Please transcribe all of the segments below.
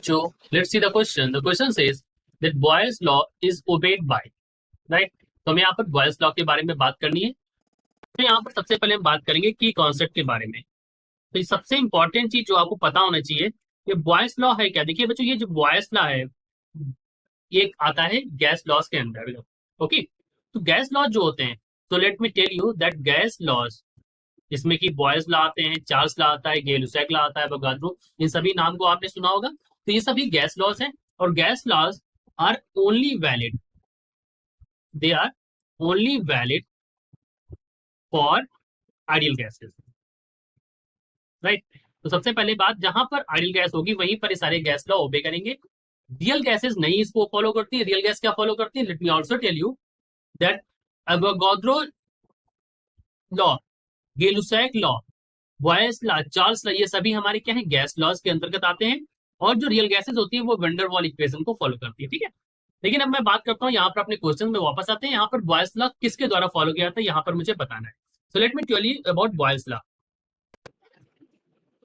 बच्चों, let's see the question. The question says that Boyle's law is obeyed by, right? तो हमें यहाँ पर Boyle's law के बारे में बात करनी है। तो यहाँ पर सबसे पहले हम बात करेंगे की कॉन्सेप्ट के बारे में। तो ये सबसे इंपॉर्टेंट चीज जो आपको पता होना चाहिए, ये बॉयल्स लॉ है क्या। देखिए बच्चों, ये जो बॉयल्स लॉ है ये आता है गैस लॉज के अंदर। ओके, तो गैस लॉज जो होते हैं, तो let me tell you that gas laws, जिसमें कि बॉयल्स लॉ आते हैं, चार्ल्स लॉ आता है, गay-lussac लॉ आता है, अवोगाद्रो, इन सभी नाम को आपने सुना होगा। तो ये सभी गैस लॉज हैं और gas laws are only valid, they are only valid for ideal gases, right. तो सबसे पहले बात, जहां पर आइडियल गैस होगी वहीं पर ये सारे गैस लॉ ओबे करेंगे। रियल गैसेस नहीं इसको फॉलो करती है। रियल गैस क्या फॉलो करती है? Let me also tell you that Avogadro law, गay-lussac law, Boyle's law, Charles law, ये सभी हमारे क्या है, गैस लॉज के अंतर्गत आते हैं। और जो रियल गैसेस होती है वो वैन डर वाल इक्वेशन को फॉलो करती है, ठीक है। लेकिन अब मैं बात करता हूँ यहाँ पर अपने क्वेश्चन में वापस आते हैं। यहाँ पर बॉयल्स लॉ किसके द्वारा फॉलो किया था, यहाँ पर मुझे बताना है। So let me tell you about Boyle's law.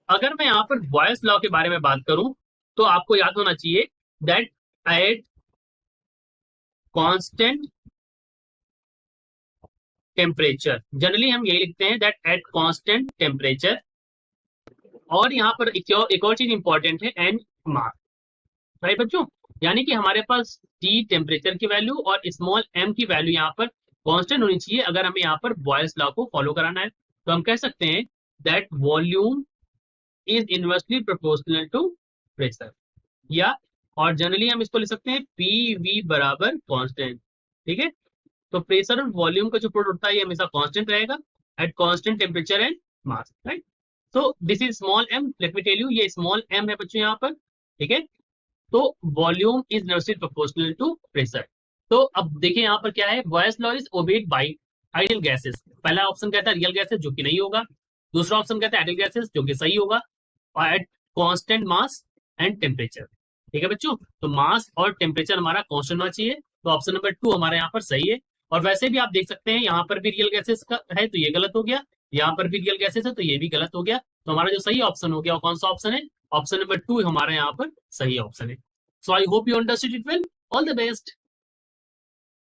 अगर मैं यहाँ पर बॉयल्स लॉ के बारे में बात करूं तो आपको याद होना चाहिए that at constant temperature, generally हम यही लिखते हैं दैट एट कांस्टेंट टेम्परेचर। और यहाँ पर एक और चीज इंपॉर्टेंट है, एंड मास, राइट बच्चों। यानी कि हमारे पास टी टेम्परेचर की वैल्यू और स्मॉल एम की वैल्यू यहाँ पर कांस्टेंट होनी चाहिए अगर हमें यहाँ पर बॉयल्स लॉ को फॉलो कराना है। तो हम कह सकते हैं that volume is inversely proportional to pressure, या और जनरली हम इसको लिख सकते हैं पी वी बराबर कांस्टेंट, ठीक है। तो प्रेशर और वॉल्यूम का जो प्रोडक्ट होता है ये हमेशा कांस्टेंट रहेगा at constant temperature and mass, right. तो this is small m, let me tell you, ये स्मॉल एम है बच्चों यहाँ पर, ठीक है। तो volume is inversely proportional to pressure. तो अब देखिए यहाँ पर क्या है, Boyle's law is obeyed by ideal gases. पहला ऑप्शन कहता है रियल गैसेस, जो कि नहीं होगा। दूसरा ऑप्शन कहता है आइडियल गैसेस, जो कि सही होगा, और at constant mass and temperature, ठीक है बच्चों। तो मास और टेम्परेचर हमारा कांस्टेंट होना चाहिए। तो ऑप्शन नंबर 2 हमारे यहाँ पर सही है। और वैसे भी आप देख सकते हैं यहाँ पर भी रियल गैसेस का है तो ये गलत हो गया, यहाँ पर भी रियल गैसेस है तो ये भी गलत हो गया। तो हमारा जो सही ऑप्शन हो गया वो कौन सा ऑप्शन है? ऑप्शन नंबर 2 हमारे यहाँ पर सही ऑप्शन है। So I hope you understood it well. All the best.